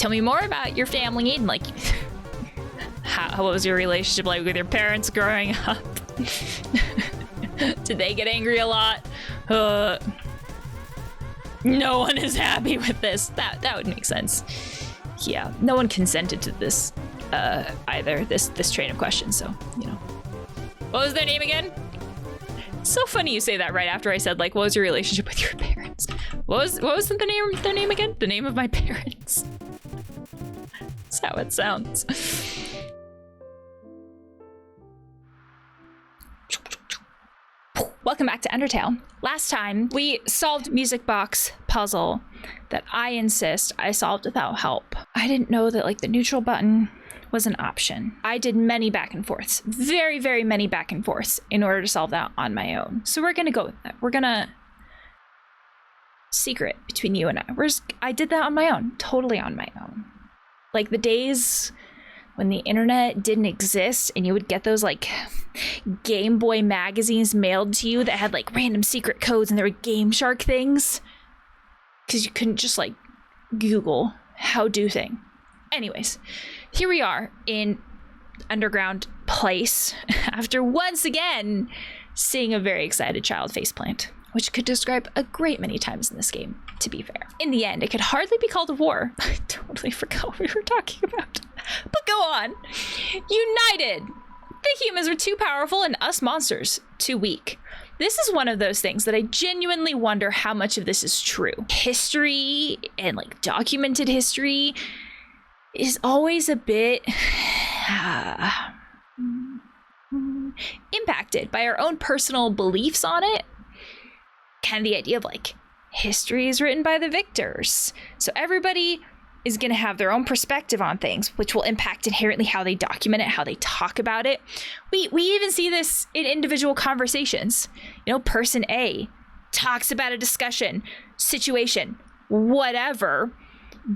tell me more about your family and like, what was your relationship like with your parents growing up? Did they get angry a lot? No one is happy with this. That would make sense. Yeah, no one consented to this either, this train of questions, so, you know. What was their name again? It's so funny you say that right after I said, like, what was your relationship with your parents? What was their name again? The name of my parents. That's how it sounds. Welcome back to Undertale. Last time, we solved music box puzzle that I insist I solved without help. I didn't know that, like, the neutral button was an option. I did many back and forths, very, very many back and forths in order to solve that on my own. So we're gonna go with that. We're gonna secret between you and I did that on my own, totally on my own. Like the days when the internet didn't exist and you would get those like Game Boy magazines mailed to you that had like random secret codes and there were Game Shark things because you couldn't just like Google how do thing. Anyways, here we are in underground place after once again seeing a very excited child faceplant, which could describe a great many times in this game, to be fair. In the end, it could hardly be called a war. I totally forgot what we were talking about. But go on. United! The humans were too powerful and us monsters too weak. This is one of those things that I genuinely wonder how much of this is true. History and like documented history is always a bit impacted by our own personal beliefs on it. Kind of the idea of like history is written by the victors. So everybody is going to have their own perspective on things, which will impact inherently how they document it, how they talk about it. We even see this in individual conversations. You know, person A talks about a discussion, situation, whatever,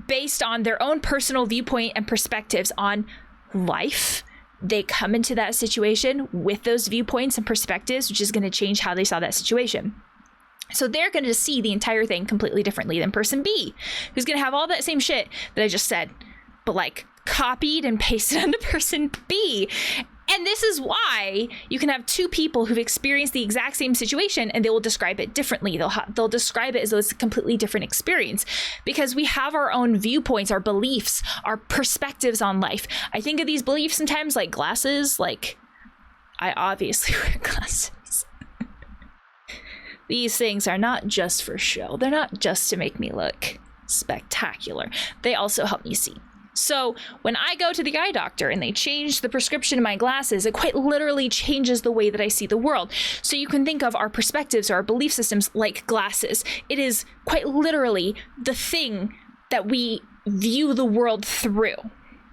based on their own personal viewpoint and perspectives on life. They come into that situation with those viewpoints and perspectives, which is going to change how they saw that situation. So they're going to see the entire thing completely differently than person B, who's going to have all that same shit that I just said, but like copied and pasted onto person B. And this is why you can have two people who've experienced the exact same situation and they will describe it differently. They'll describe it as though it's a completely different experience because we have our own viewpoints, our beliefs, our perspectives on life. I think of these beliefs sometimes like glasses, like I obviously wear glasses. These things are not just for show. They're not just to make me look spectacular. They also help me see. So when I go to the eye doctor and they change the prescription in my glasses, it quite literally changes the way that I see the world. So you can think of our perspectives or our belief systems like glasses. It is quite literally the thing that we view the world through.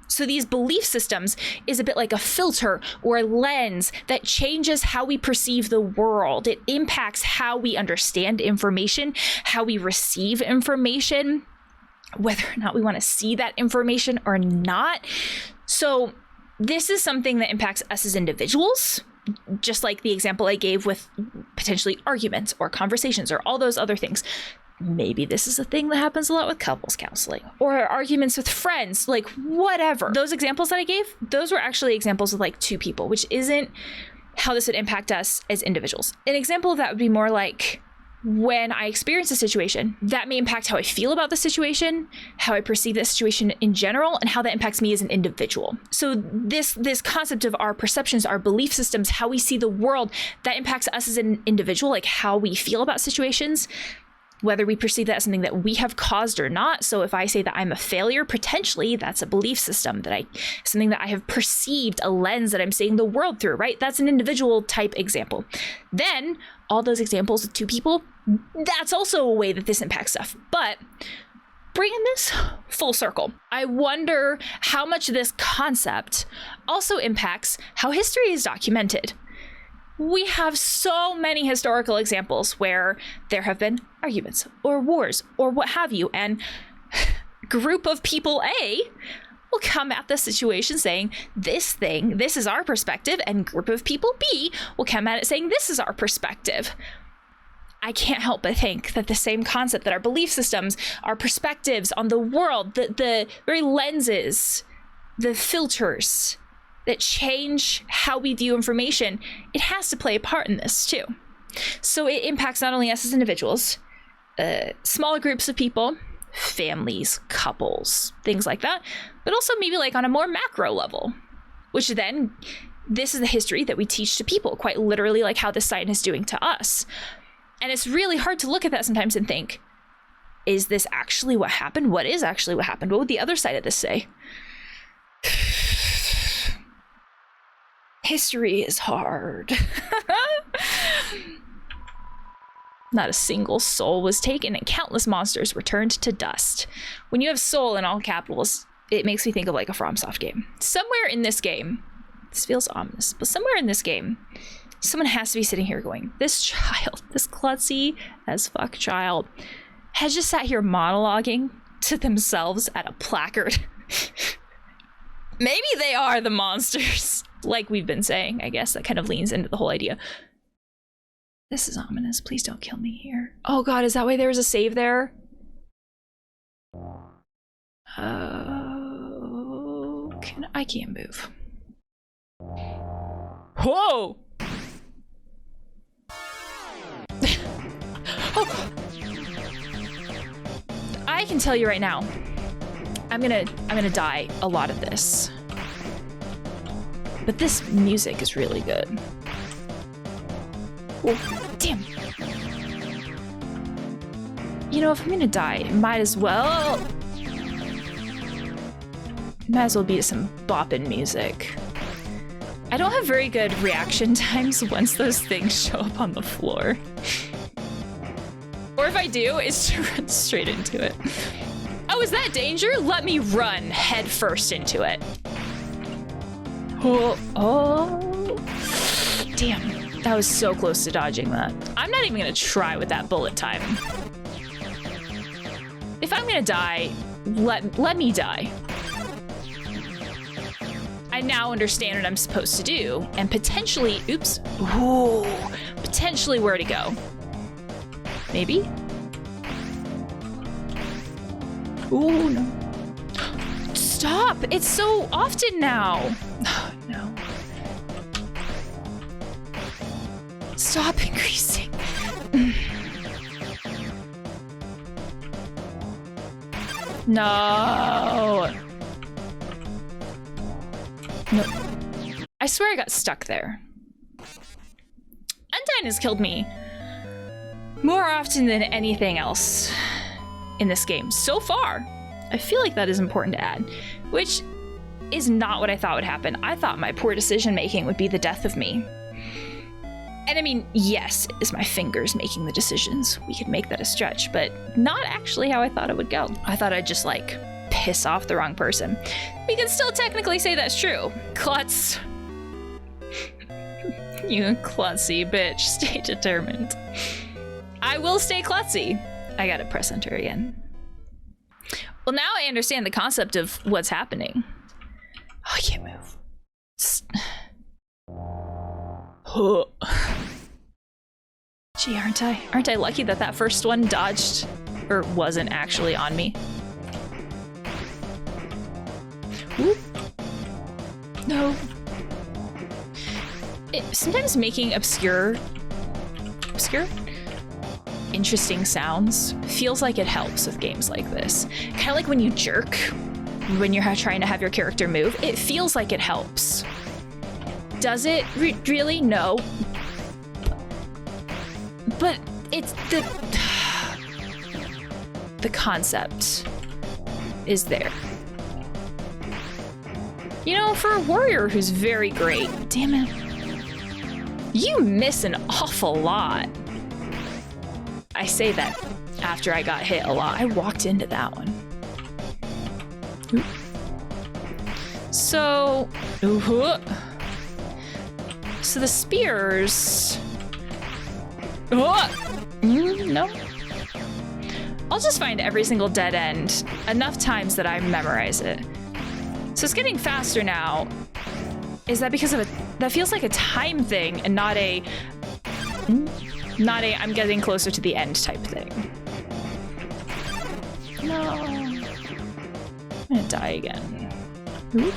So these belief systems is a bit like a filter or a lens that changes how we perceive the world. It impacts how we understand information, how we receive information, whether or not we want to see that information or not. So this is something that impacts us as individuals, just like the example I gave with potentially arguments or conversations or all those other things. Maybe this is a thing that happens a lot with couples counseling or arguments with friends, like whatever. Those examples that I gave, those were actually examples of like two people, which isn't how this would impact us as individuals. An example of that would be more like when I experience a situation, that may impact how I feel about the situation, how I perceive that situation in general, and how that impacts me as an individual. So this concept of our perceptions, our belief systems, how we see the world, that impacts us as an individual, like how we feel about situations, whether we perceive that as something that we have caused or not. So if I say that I'm a failure, potentially that's a belief system something that I have perceived, a lens that I'm seeing the world through, right? That's an individual type example. Then all those examples with two people, that's also a way that this impacts stuff. But bringing this full circle, I wonder how much this concept also impacts how history is documented. We have so many historical examples where there have been arguments or wars or what have you, and group of people A will come at the situation saying this is our perspective, and group of people B will come at it saying this is our perspective. I can't help but think that the same concept, that our belief systems, our perspectives on the world, the very lenses, the filters that change how we view information, it has to play a part in this too. So it impacts not only us as individuals, smaller groups of people, families, couples, things like that, but also maybe like on a more macro level, which then this is the history that we teach to people, quite literally like how this sign is doing to us. And it's really hard to look at that sometimes and think, is this actually what happened? What is actually what happened? What would the other side of this say? History is hard. Not a single soul was taken and countless monsters were turned to dust. When you have soul in all capitals, it makes me think of like a FromSoft game. Somewhere in this game, this feels ominous, but somewhere in this game, someone has to be sitting here going, this child, this klutzy as fuck child, has just sat here monologuing to themselves at a placard. Maybe they are the monsters, like we've been saying. I guess that kind of leans into the whole idea. This is ominous. Please don't kill me here. Oh god, is that why there was a save there? I can't move. Whoa! Oh. I can tell you right now, I'm gonna die a lot of this. But this music is really good. Oh, damn. You know, if I'm gonna die, might as well be to some boppin' music. I don't have very good reaction times once those things show up on the floor. Or if I do, it's to run straight into it. Oh, is that danger? Let me run head first into it. Oh. Damn, that was so close to dodging that. I'm not even gonna try with that bullet time. If I'm gonna die, let me die. I now understand what I'm supposed to do, and potentially, oops, ooh, potentially where to go. Maybe? Ooh, no. Stop! It's so often now. Oh, no. Stop increasing. No. No. I swear I got stuck there. Undyne has killed me more often than anything else in this game so far. I feel like that is important to add, which is not what I thought would happen. I thought my poor decision making would be the death of me. And I mean, yes, it's my fingers making the decisions. We could make that a stretch, but not actually how I thought it would go. I thought I'd just like piss off the wrong person. We can still technically say that's true. Klutz. You klutzy bitch, stay determined. I will stay klutzy. I gotta press enter again. Well, now I understand the concept of what's happening. Oh, I can't move. Gee, aren't I lucky that that first one dodged or wasn't actually on me? Whoop. No. Sometimes making obscure, interesting sounds feels like it helps with games like this. Kind of like when you jerk, when you're trying to have your character move, it feels like it helps. Does it really? No. But it's the concept is there. You know, for a warrior who's very great, damn it, you miss an awful lot. I say that after I got hit a lot. I walked into that one. Oop. So the spears. No. I'll just find every single dead end enough times that I memorize it. So it's getting faster now. Is that because of that feels like a time thing and not a... Not a I'm getting closer to the end type thing. No. I'm gonna die again. Ooh.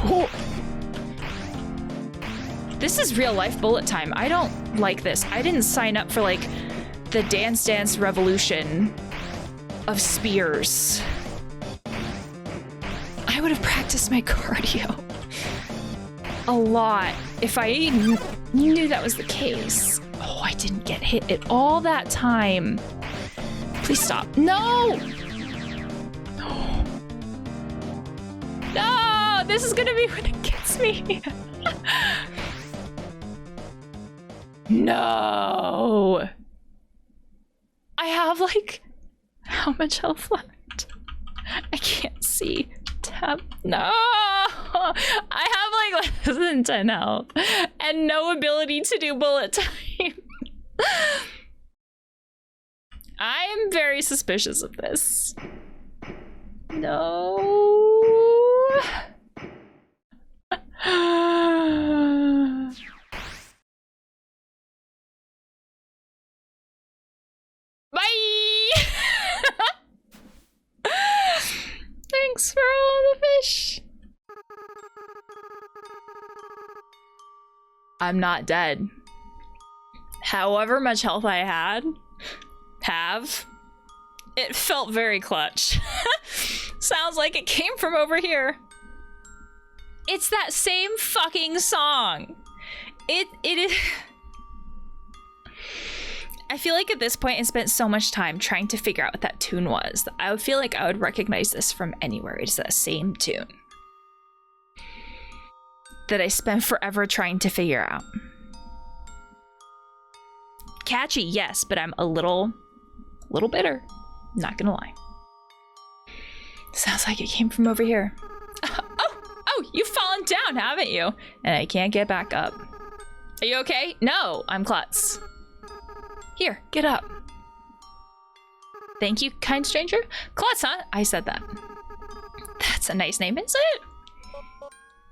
Oh. This is real life bullet time. I don't like this. I didn't sign up for like the Dance Dance Revolution of spears. I would have practiced my cardio a lot if I knew that was the case. Oh, I didn't get hit at all that time. Please stop. No! No! This is gonna be when it gets me. No! I have like, how much health left? I can't see. Tab. No! I have like less than 10 health and no ability to do bullet time. I'm very suspicious of this. No. Bye! Thanks for all the fish. I'm not dead. However much health I have, it felt very clutch. Sounds like it came from over here. It's that same fucking song. It is. I feel like at this point I spent so much time trying to figure out what that tune was that I would feel like I would recognize this from anywhere. It's that same tune that I spent forever trying to figure out. Catchy, yes, but I'm a little bitter. Not gonna lie. Sounds like it came from over here. Oh, you've fallen down, haven't you? And I can't get back up. Are you okay? No, I'm Klutz. Here, get up. Thank you, kind stranger. Klutz, huh? I said that. That's a nice name, is it?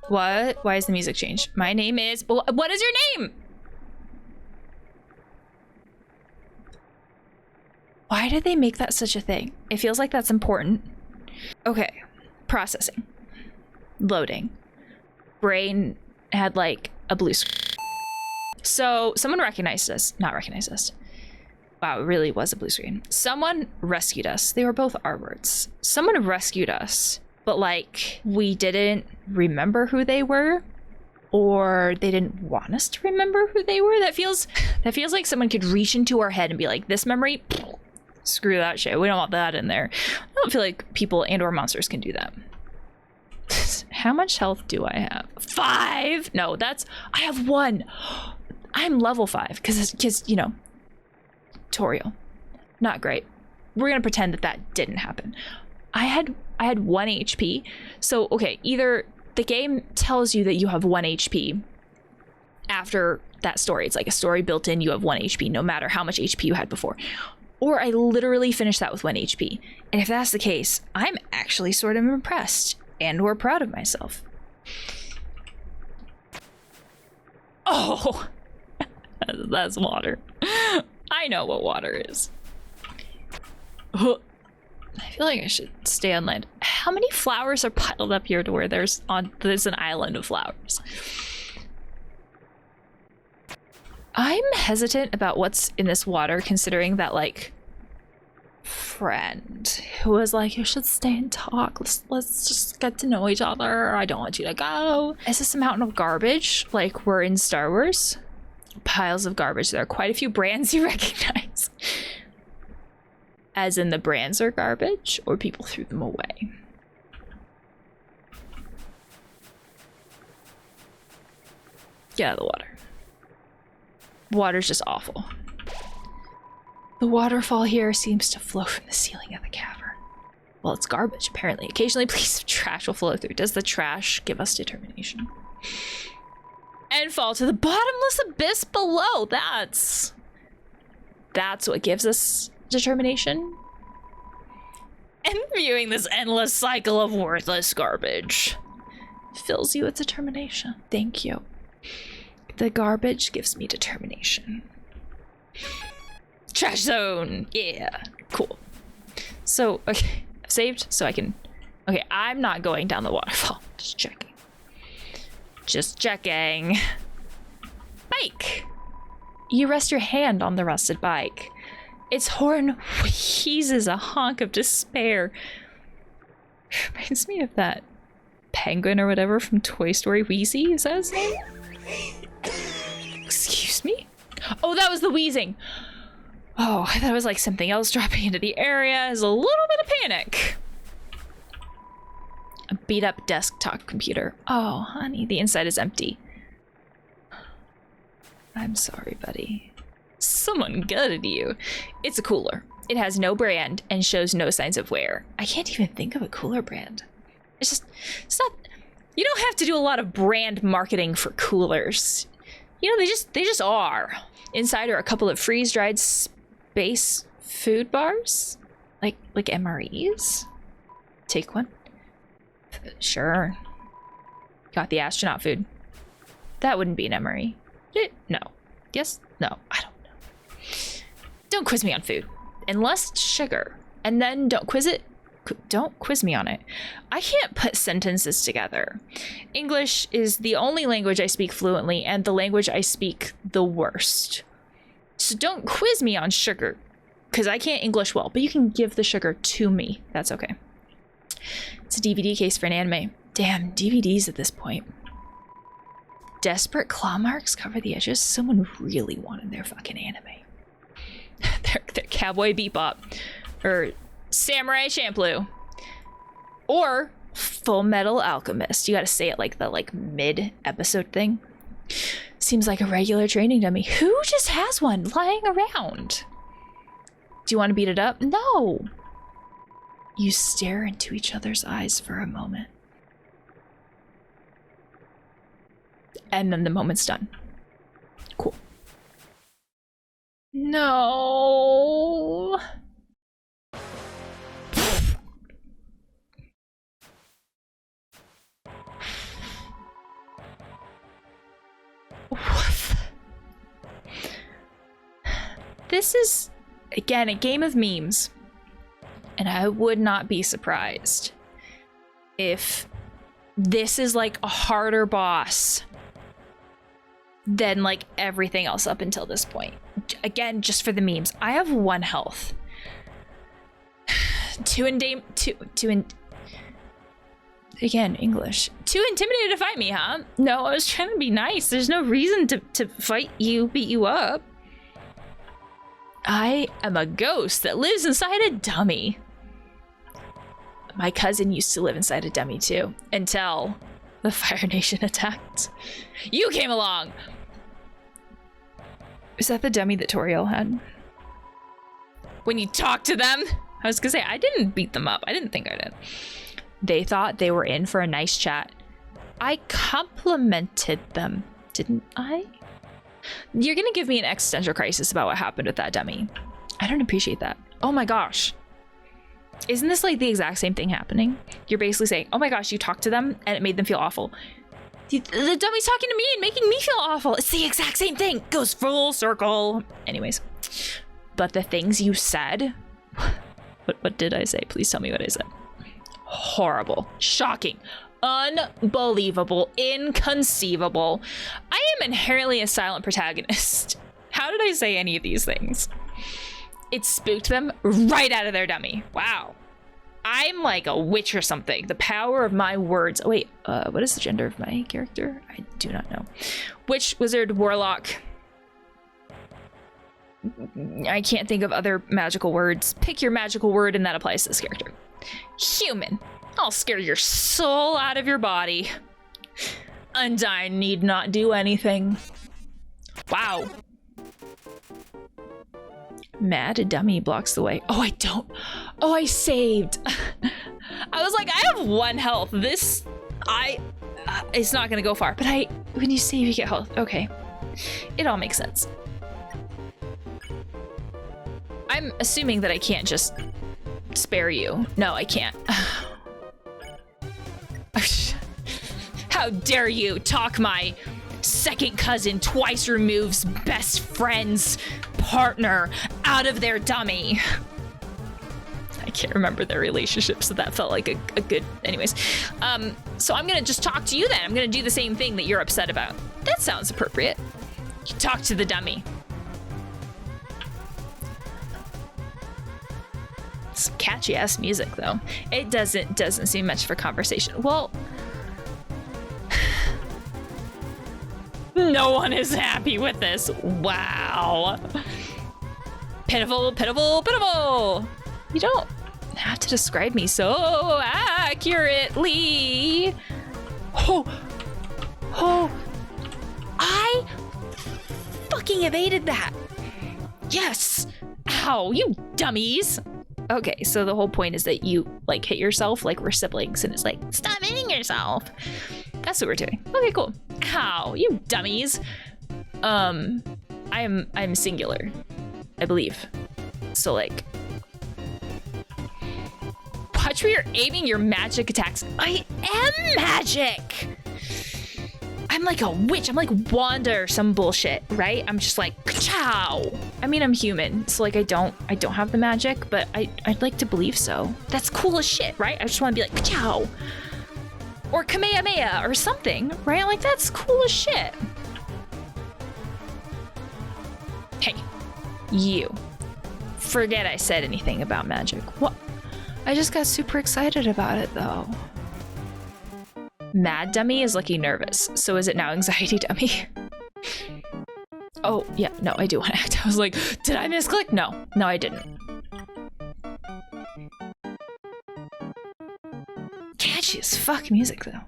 What? Why is the music changed? My name is... What is your name? Why did they make that such a thing? It feels like that's important. Okay, processing. Loading. Brain had like a blue screen. So someone recognized us. Not recognized us. Wow, it really was a blue screen. Someone rescued us. They were both R words. Someone rescued us, but like we didn't remember who they were, or they didn't want us to remember who they were. That feels like someone could reach into our head and be like, this memory, screw that shit. We don't want that in there. I don't feel like people and or monsters can do that. How much health do I have? 5? No, I have 1. I'm level 5 because you know, tutorial. Not great. We're gonna pretend that didn't happen. I had 1 HP. So okay, either the game tells you that you have 1 HP after that story. It's like a story built in, you have 1 HP no matter how much HP you had before. Or I literally finished that with 1 HP. And if that's the case, I'm actually sort of impressed and or proud of myself. Oh, that's water. I know what water is. I feel like I should stay on land. How many flowers are piled up here to where there's an island of flowers? I'm hesitant about what's in this water, considering that like friend who was like, you should stay and talk. Let's just get to know each other. I don't want you to go. Is this a mountain of garbage? Like we're in Star Wars? Piles of garbage. There are quite a few brands you recognize. As in the brands are garbage, or people threw them away. Get out of the water. Water's just awful. The waterfall here seems to flow from the ceiling of the cavern. Well, it's garbage, apparently. Occasionally, please, trash will flow through. Does the trash give us determination? And fall to the bottomless abyss below. That's what gives us determination. And viewing this endless cycle of worthless garbage fills you with determination. Thank you. The garbage gives me determination. Trash zone! Yeah, cool. So, okay, I've saved so I can... Okay, I'm not going down the waterfall. Just checking. Just checking. Bike! You rest your hand on the rusted bike. Its horn wheezes a honk of despair. Reminds me of that penguin or whatever from Toy Story. Wheezy, is that his name? Excuse me? Oh, that was the wheezing. Oh, I thought it was like something else dropping into the area. There's a little bit of panic. A beat up desktop computer. Oh, honey, the inside is empty. I'm sorry, buddy. Someone gutted you. It's a cooler. It has no brand and shows no signs of wear. I can't even think of a cooler brand. It's not, you don't have to do a lot of brand marketing for coolers. You know, they just are. Inside are a couple of freeze-dried space food bars. Like MREs? Take one. Sure. Got the astronaut food. That wouldn't be an MRE. No. Yes? No. I don't know. Don't quiz me on food. Unless it's sugar. And then don't quiz me on it. I can't put sentences together. English is the only language I speak fluently and the language I speak the worst. So don't quiz me on sugar, because I can't English well, but you can give the sugar to me. That's okay. It's a DVD case for an anime. Damn, DVDs at this point. Desperate claw marks cover the edges. Someone really wanted their fucking anime. their Cowboy Bebop. Or Samurai Champloo. Or Full Metal Alchemist. You gotta say it like the mid-episode thing. Seems like a regular training dummy. Who just has one lying around? Do you want to beat it up? No. You stare into each other's eyes for a moment. And then the moment's done. Cool. No. This is, again, a game of memes. And I would not be surprised if this is like a harder boss than like everything else up until this point. Again, just for the memes. I have 1 health. Again, English. Too intimidated to fight me, huh? No, I was trying to be nice. There's no reason to fight you, beat you up. I am a ghost that lives inside a dummy. My cousin used to live inside a dummy too, until the Fire Nation attacked. You came along! Is that the dummy that Toriel had? When you talk to them? I was gonna say, I didn't beat them up. I didn't think I did. They thought they were in for a nice chat. I complimented them, didn't I? You're gonna give me an existential crisis about what happened with that dummy. I don't appreciate that. Oh my gosh. Isn't this like the exact same thing happening? You're basically saying, oh my gosh, you talked to them and it made them feel awful. The dummy's talking to me and making me feel awful. It's the exact same thing. Goes full circle. Anyways, but the things you said, what did I say? Please tell me what I said. Horrible, shocking, unbelievable, inconceivable. I am inherently a silent protagonist. How did I say any of these things? It spooked them right out of their dummy. Wow. I'm like a witch or something. The power of my words. Oh wait, what is the gender of my character? I do not know. Witch, wizard, warlock. I can't think of other magical words. Pick your magical word and that applies to this character. Human. I'll scare your soul out of your body. Undyne need not do anything. Wow. Mad Dummy blocks the way. Oh, I don't. Oh, I saved. I was like, I have 1 health. This, it's not gonna go far. But when you save, you get health. Okay. It all makes sense. I'm assuming that I can't just spare you. No, I can't. How dare you talk my second cousin twice removes best friend's partner out of their dummy. I can't remember their relationship, so that felt like a good... Anyways. So I'm gonna just talk to you then. I'm gonna do the same thing that you're upset about. That sounds appropriate. You talk to the dummy. Some catchy ass music though. It doesn't seem much for conversation. Well, no one is happy with this. Wow. Pitiful, pitiful, pitiful. You don't have to describe me so accurately. Oh, I fucking evaded that. Yes. Ow, you dummies. Okay, so the whole point is that you like hit yourself like we're siblings, and it's like, stop hitting yourself. That's what we're doing. Okay, cool. Ow, you dummies. I'm singular, I believe. So like, watch where you're aiming your magic attacks. I am magic. I'm like a witch. I'm like Wanda or some bullshit, right? I'm just like, ka-chow. I mean, I'm human, so like I don't have the magic, but I'd like to believe so. That's cool as shit, right? I just want to be like, ka-chow. Or Kamehameha or something, right? Like that's cool as shit. Hey, you. Forget I said anything about magic. What? I just got super excited about it though. Mad Dummy is looking nervous. So is it now Anxiety Dummy? Oh, yeah, no, I do want to act. I was like, did I misclick? No, I didn't. Catchy as fuck music, though.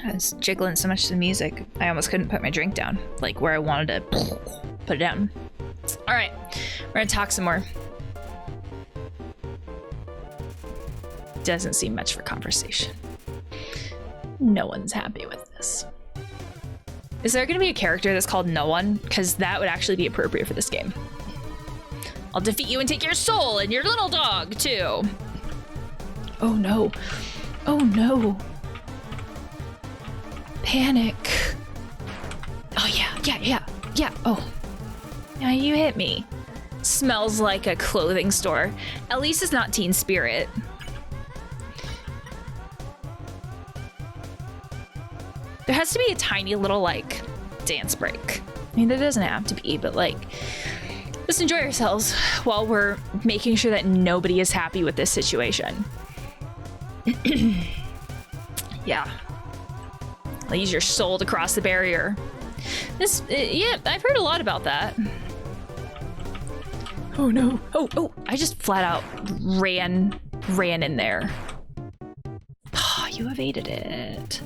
I was jiggling so much to the music, I almost couldn't put my drink down, like where I wanted to put it down. All right, we're gonna talk some more. Doesn't seem much for conversation. No one's happy with this. Is there gonna be a character that's called No One? Because that would actually be appropriate for this game. I'll defeat you and take your soul and your little dog too. Oh no. Oh no. Panic. Oh yeah. Oh. Now you hit me. Smells like a clothing store. At least it's not Teen Spirit. There has to be a tiny little like dance break. I mean, there doesn't have to be, but like, just enjoy yourselves while we're making sure that nobody is happy with this situation. Yeah. I'll use your soul to cross the barrier. This, yeah, I've heard a lot about that. Oh no. Oh, I just flat out ran in there. Oh, you evaded it.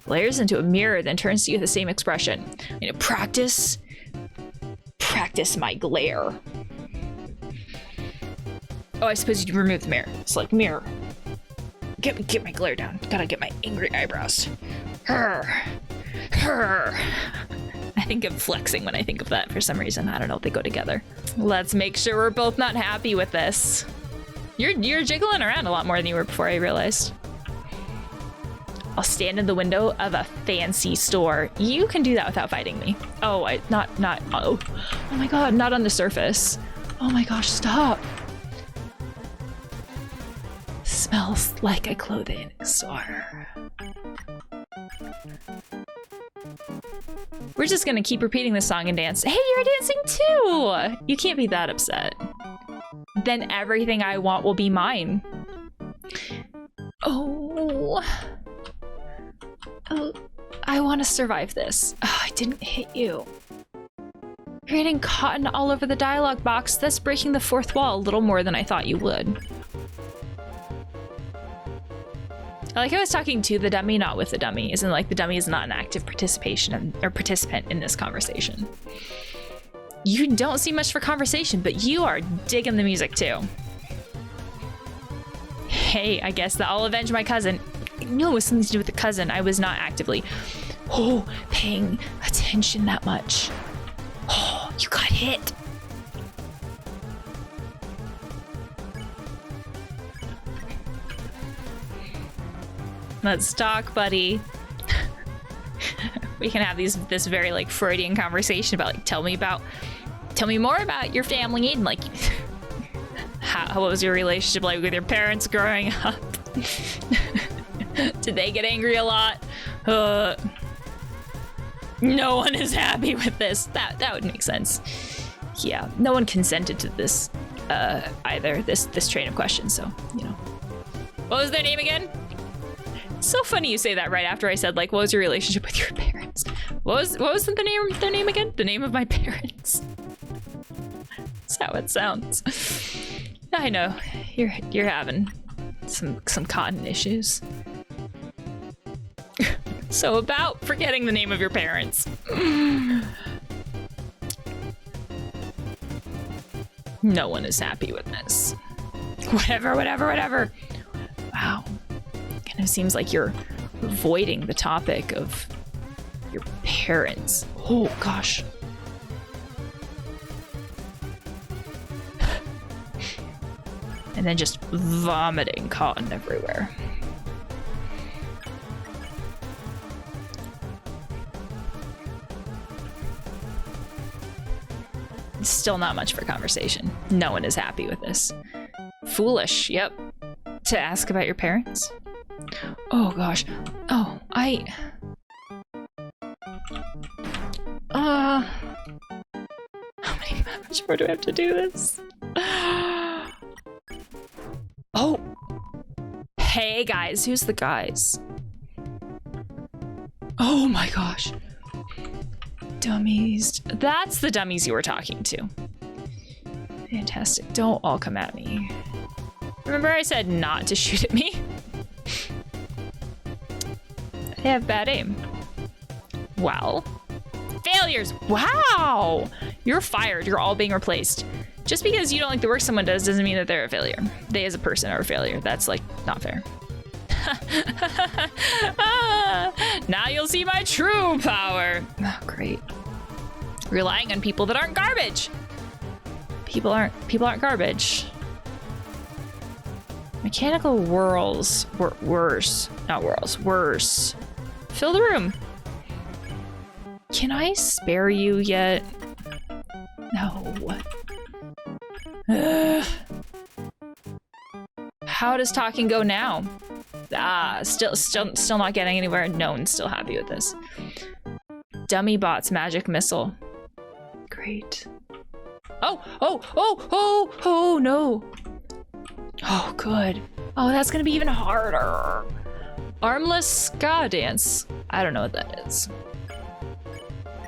Glares into a mirror, then turns to you with the same expression. I'm gonna practice my glare. Oh, I suppose you remove the mirror. It's like, mirror. Get my glare down. Gotta get my angry eyebrows. Her. I think I'm flexing when I think of that for some reason. I don't know, they go together. Let's make sure we're both not happy with this. You're jiggling around a lot more than you were before, I realized. I'll stand in the window of a fancy store. You can do that without fighting me. Oh, oh my god, not on the surface. Oh my gosh, stop. Smells like a clothing store. We're just gonna keep repeating this song and dance. Hey, you're dancing too! You can't be that upset. Then everything I want will be mine. Oh, I want to survive this. Oh, I didn't hit you. You're getting cotton all over the dialogue box. That's breaking the fourth wall a little more than I thought you would. I like I was talking to the dummy, not with the dummy. Isn't like the dummy is not an active participant in this conversation. You don't see much for conversation, but you are digging the music too. Hey, I guess that I'll avenge my cousin. No, it was something to do with the cousin. I was not actively paying attention that much. Oh, you got hit. Let's talk, buddy. we can have this very like Freudian conversation about like tell me more about your family and like what was your relationship like with your parents growing up? Did they get angry a lot? No one is happy with this. That would make sense. Yeah, no one consented to this either, this train of questions, so, you know. What was their name again? It's so funny you say that right after I said, like, what was your relationship with your parents? What was their name again? The name of my parents. That's how it sounds. I know, you're having some cotton issues. So about forgetting the name of your parents. No one is happy with this. Whatever. Wow. Kind of seems like you're avoiding the topic of your parents. Oh, gosh. And then just vomiting cotton everywhere. Still not much for conversation. No one is happy with this. Foolish, yep. To ask about your parents? Oh gosh. Oh, how much more do I have to do this? Oh! Hey guys, who's the guys? Oh my gosh. Dummies. That's the dummies you were talking to. Fantastic. Don't all come at me. Remember I said not to shoot at me? They have bad aim. Well. Failures! Wow! You're fired. You're all being replaced. Just because you don't like the work someone does doesn't mean that they're a failure. They as a person are a failure. That's like not fair. Now you'll see my true power. Oh, great. Relying on people that aren't garbage. People aren't garbage. Mechanical whirls were worse. Not whirls, worse. Fill the room. Can I spare you yet? No. How does talking go now? Still not getting anywhere. No one's still happy with this. Dummy bots magic missile. Great. Oh no. Oh, good. Oh, that's gonna be even harder. Armless ska dance. I don't know what that is.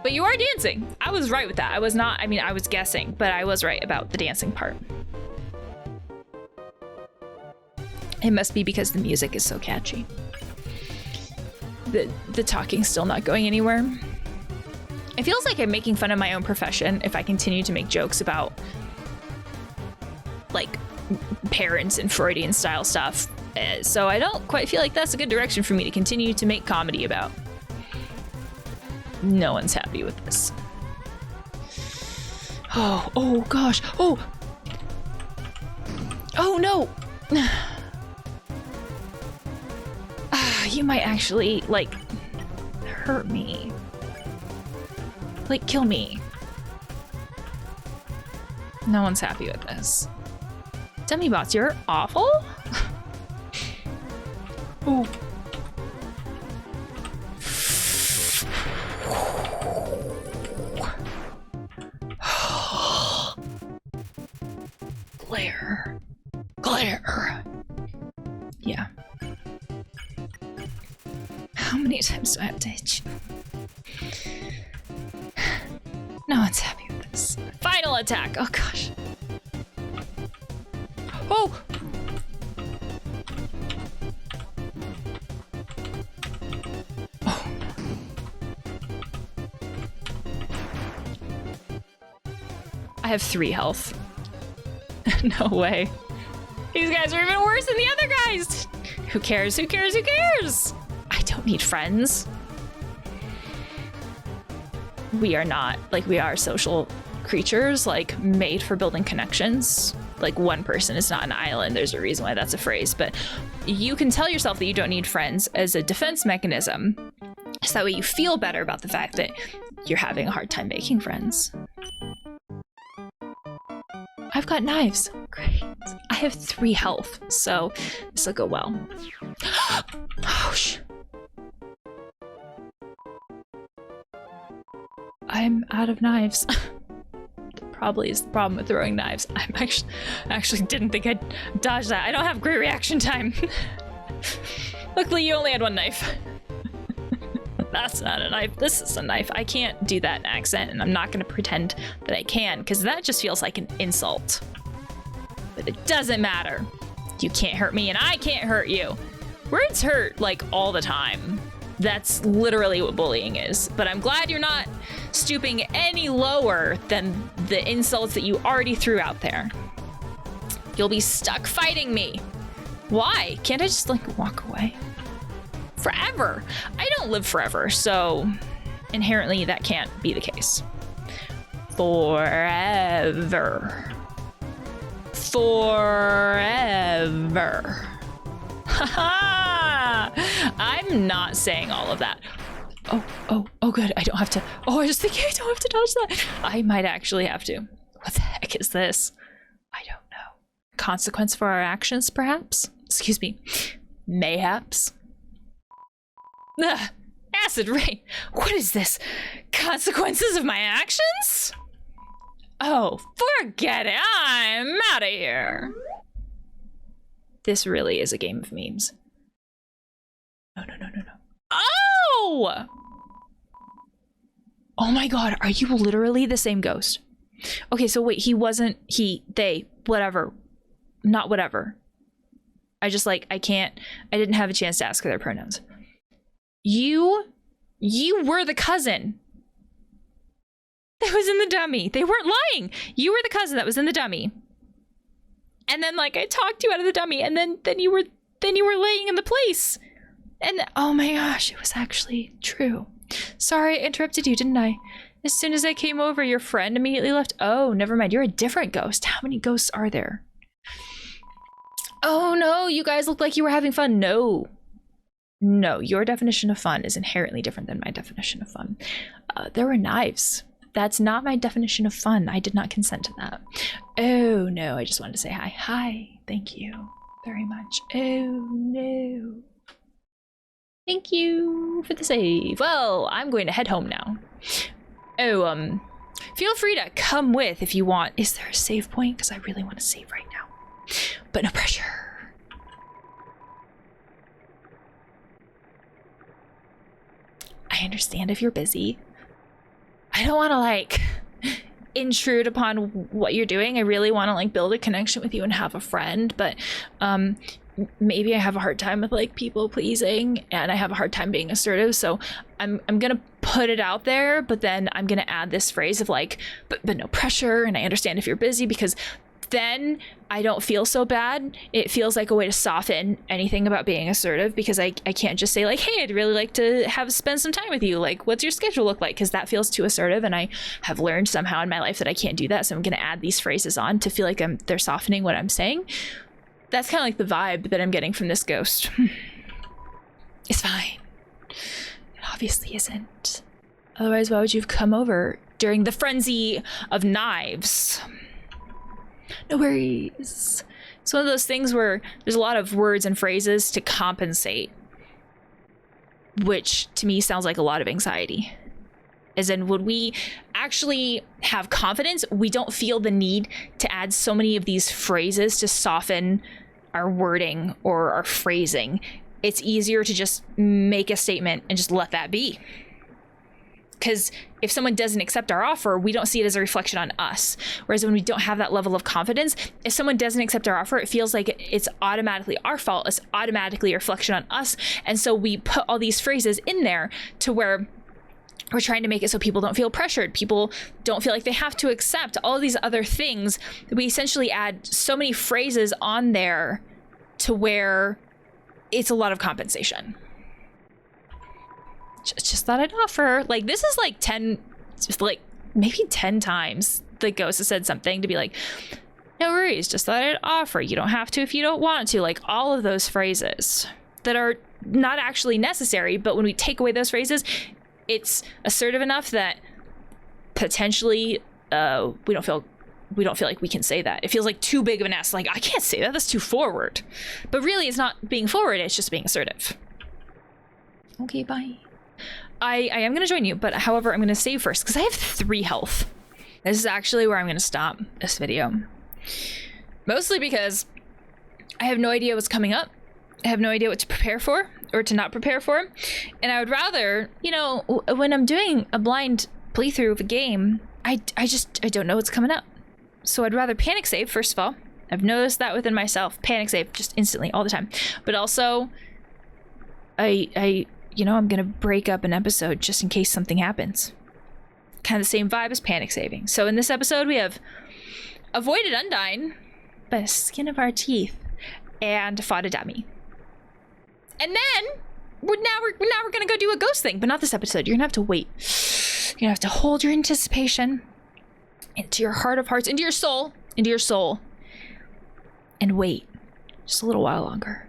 But you are dancing. I was right with that. I was not, I mean, I was guessing, but I was right about the dancing part. It must be because the music is so catchy. The talking's still not going anywhere. It feels like I'm making fun of my own profession if I continue to make jokes about like parents and Freudian style stuff. So I don't quite feel like that's a good direction for me to continue to make comedy about. No one's happy with this. Oh gosh. Oh no. You might actually, like, hurt me. Like, kill me. No one's happy with this. Dummy bots, you're awful? Oh. Glare. Yeah. How many times do I have to hit you? No one's happy with this. Final attack. Oh gosh. Oh! Oh. I have 3 health. No way. These guys are even worse than the other guys. Who cares? Who cares? Who cares? I don't need friends. We are not, like, we are social creatures, like, made for building connections. Like, one person is not an island. There's a reason why that's a phrase, but you can tell yourself that you don't need friends as a defense mechanism So that way you feel better about the fact that you're having a hard time making friends. I've got knives. Great. I have 3 health, so this will go well. Oh, I'm out of knives. Probably is the problem with throwing knives. I actually didn't think I'd dodge that. I don't have great reaction time. Luckily, you only had 1 knife. That's not a knife. This is a knife. I can't do that accent, and I'm not going to pretend that I can, because that just feels like an insult. But it doesn't matter. You can't hurt me, and I can't hurt you. Words hurt, like, all the time. That's literally what bullying is. But I'm glad you're not stooping any lower than the insults that you already threw out there. You'll be stuck fighting me. Why? Can't I just, like, walk away? Forever. I don't live forever, so inherently that can't be the case. Forever. Forever. Haha! I'm not saying all of that. Oh, good. I don't have to. Oh, I was just thinking I don't have to dodge that. I might actually have to. What the heck is this? I don't know. Consequence for our actions, perhaps? Excuse me. Mayhaps. Ugh, acid rain. What is this? Consequences of my actions? Oh, forget it. I'm out of here. This really is a game of memes. No. Oh! Oh my god, are you literally the same ghost? Okay, so wait, they, whatever. Not whatever. I didn't have a chance to ask her their pronouns. You were the cousin that was in the dummy. They weren't lying. You were the cousin that was in the dummy. And then, like, I talked you out of the dummy, and then you were laying in the place. And oh my gosh, it was actually true. Sorry, I interrupted you, didn't I? As soon as I came over, your friend immediately left. Oh, never mind. You're a different ghost. How many ghosts are there? Oh no, you guys look like you were having fun. No, your definition of fun is inherently different than my definition of fun. There were knives. That's not my definition of fun. I did not consent to that. Oh no, I just wanted to say hi. Hi, thank you very much. Oh no. Thank you for the save. Well, I'm going to head home now. Oh, feel free to come with if you want. Is there a save point? Because I really want to save right now. But no pressure. I understand if you're busy. I don't want to, like, intrude upon what you're doing. I really want to, like, build a connection with you and have a friend, but maybe I have a hard time with, like, people pleasing, and I have a hard time being assertive, so I'm gonna put it out there, but then I'm gonna add this phrase of, like, but no pressure, and I understand if you're busy, because then I don't feel so bad. It feels like a way to soften anything about being assertive, because I can't just say, like, hey, I'd really like to spend some time with you. Like, what's your schedule look like? Because that feels too assertive, and I have learned somehow in my life that I can't do that. So I'm going to add these phrases on to feel like they're softening what I'm saying. That's kind of like the vibe that I'm getting from this ghost. It's fine. It obviously isn't. Otherwise, why would you have come over during the frenzy of knives? No worries. It's one of those things where there's a lot of words and phrases to compensate, which to me sounds like a lot of anxiety. As in, when we actually have confidence, we don't feel the need to add so many of these phrases to soften our wording or our phrasing. It's easier to just make a statement and just let that be. Because if someone doesn't accept our offer, we don't see it as a reflection on us. Whereas when we don't have that level of confidence, if someone doesn't accept our offer, it feels like it's automatically our fault. It's automatically a reflection on us. And so we put all these phrases in there to where we're trying to make it so people don't feel pressured. People don't feel like they have to accept all of these other things. We essentially add so many phrases on there to where it's a lot of compensation. Just thought I'd offer. Like, this is like 10, just like maybe 10 times the ghost has said something to be like, no worries, just thought I'd offer. You don't have to if you don't want to. Like, all of those phrases. that are not actually necessary, but when we take away those phrases, it's assertive enough that potentially we don't feel like we can say that. It feels like too big of an ask. Like, I can't say that. That's too forward. But really, it's not being forward. It's just being assertive. Okay, bye. I am going to join you, but however, I'm going to save first because I have 3 health. This is actually where I'm going to stop this video. Mostly because I have no idea what's coming up. I have no idea what to prepare for or to not prepare for. And I would rather, you know, when I'm doing a blind playthrough of a game, I don't know what's coming up. So I'd rather panic save, first of all. I've noticed that within myself. Panic save just instantly all the time. But also, I'm going to break up an episode just in case something happens. Kind of the same vibe as panic saving. So in this episode, we have avoided Undyne by the skin of our teeth and fought a dummy. And then we're going to go do a ghost thing, but not this episode. You're going to have to wait. You're going to have to hold your anticipation into your heart of hearts, into your soul, and wait just a little while longer.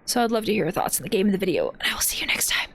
So I'd love to hear your thoughts on the game and the video, and I will see you next time.